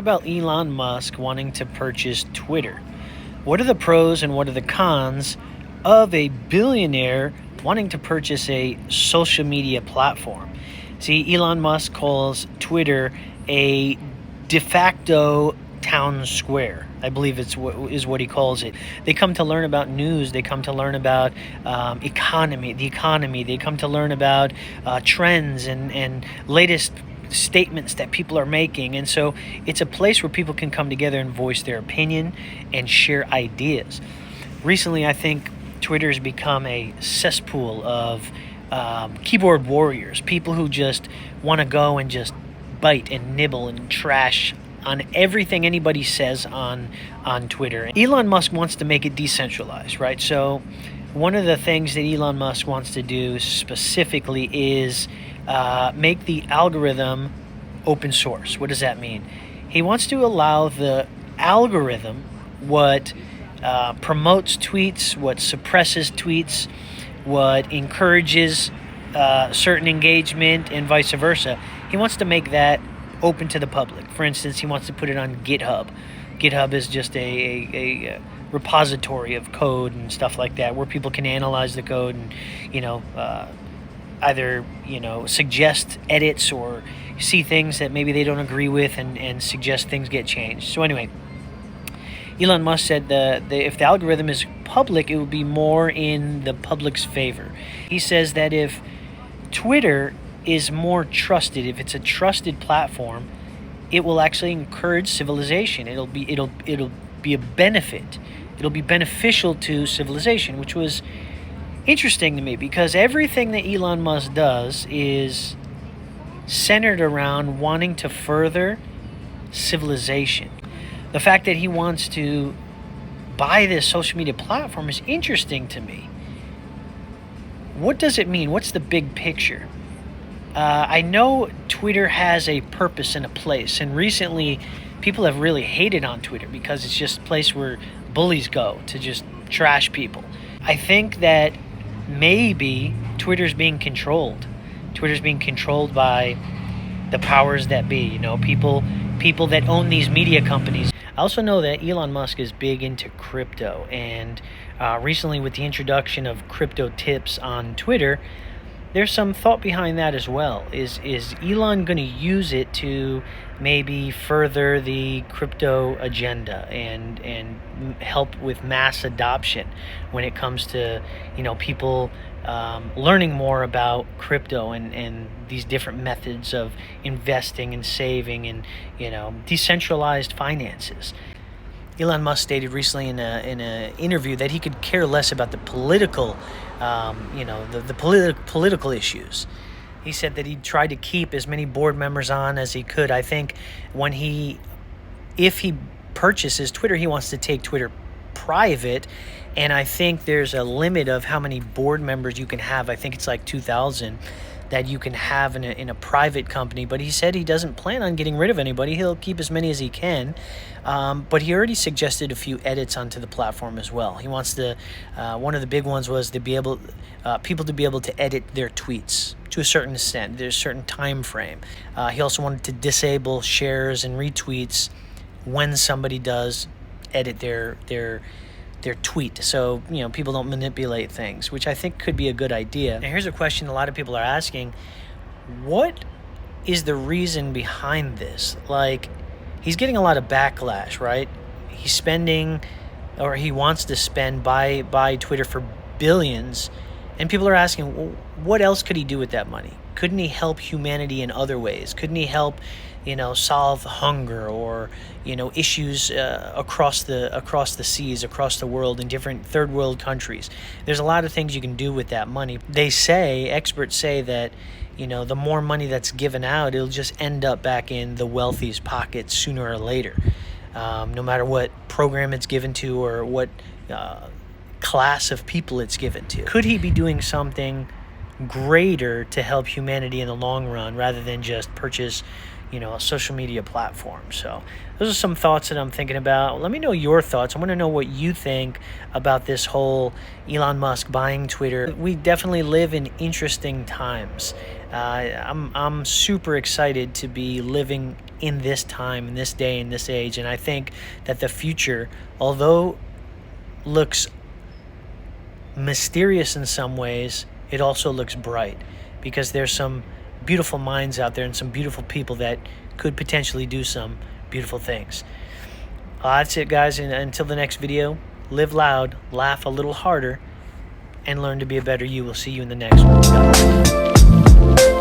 About Elon Musk wanting to purchase Twitter. What are the pros and what are the cons of a billionaire wanting to purchase a social media platform? See, Elon Musk calls Twitter a de facto town square. I believe is what he calls it. They come to learn about news. They come to learn about the economy. They come to learn about trends and latest statements that people are making. And so it's a place where people can come together and voice their opinion and share ideas. Recently, I think Twitter has become a cesspool of keyboard warriors, people who just want to go and just bite and nibble and trash on everything anybody says on Twitter. Elon Musk wants to make it decentralized, right? So one of the things that Elon Musk wants to do specifically is make the algorithm open source. What does that mean? He wants to allow the algorithm what promotes tweets, what suppresses tweets, what encourages certain engagement, and vice versa. He wants to make that open to the public. For instance, he wants to put it on GitHub. GitHub is just a repository of code and stuff like that, where people can analyze the code and either suggest edits or see things that maybe they don't agree with and suggest things get changed. So anyway, Elon Musk said if the algorithm is public, it will be more in the public's favor. He says that if Twitter is more trusted, if it's a trusted platform, it will actually encourage civilization. It'll be a benefit. It'll be beneficial to civilization, which was interesting to me because everything that Elon Musk does is centered around wanting to further civilization. The fact that he wants to buy this social media platform is interesting to me. What does it mean? What's the big picture? I know Twitter has a purpose and a place, and recently people have really hated on Twitter because it's just a place where bullies go to just trash people. I think that maybe Twitter's being controlled. Twitter's being controlled by the powers that be, people that own these media companies. I also know that Elon Musk is big into crypto, and recently with the introduction of crypto tips on Twitter, there's some thought behind that as well. Is Elon going to use it to maybe further the crypto agenda and help with mass adoption when it comes to people learning more about crypto and these different methods of investing and saving and decentralized finances? Elon Musk stated recently in a interview that he could care less about the political, political issues. He said that he tried to keep as many board members on as he could. I think if he purchases Twitter, he wants to take Twitter private, and I think there's a limit of how many board members you can have. I think it's like 2,000 that you can have in a private company. But he said he doesn't plan on getting rid of anybody. He'll keep as many as he can. But he already suggested a few edits onto the platform as well. He wants to. One of the big ones was to be able people to be able to edit their tweets to a certain extent. There's a certain time frame. He also wanted to disable shares and retweets when somebody does edit their tweet, so people don't manipulate things, which I think could be a good idea. Now here's a question a lot of people are asking: what is the reason behind this? Like, he's getting a lot of backlash, right? He's spending, or he wants to spend by Twitter for billions, and people are asking, well, what else could he do with that money? Couldn't he help humanity in other ways? Couldn't he help solve hunger or issues across the seas, across the world, in different third world countries? There's a lot of things you can do with that money. Experts say that the more money that's given out, it'll just end up back in the wealthiest pockets sooner or later, no matter what program it's given to or what class of people it's given to. Could he be doing something greater to help humanity in the long run rather than just purchase a social media platform? So those are some thoughts that I'm thinking about. Let me know your thoughts. I want to know what you think about this whole Elon Musk buying Twitter. We definitely live in interesting times. I'm super excited to be living in this time, in this day, in this age, and I think that the future, although looks mysterious in some ways, it also looks bright, because there's some beautiful minds out there and some beautiful people that could potentially do some beautiful things. That's it, guys, and until the next video, live loud, laugh a little harder, and learn to be a better you. We'll see you in the next one.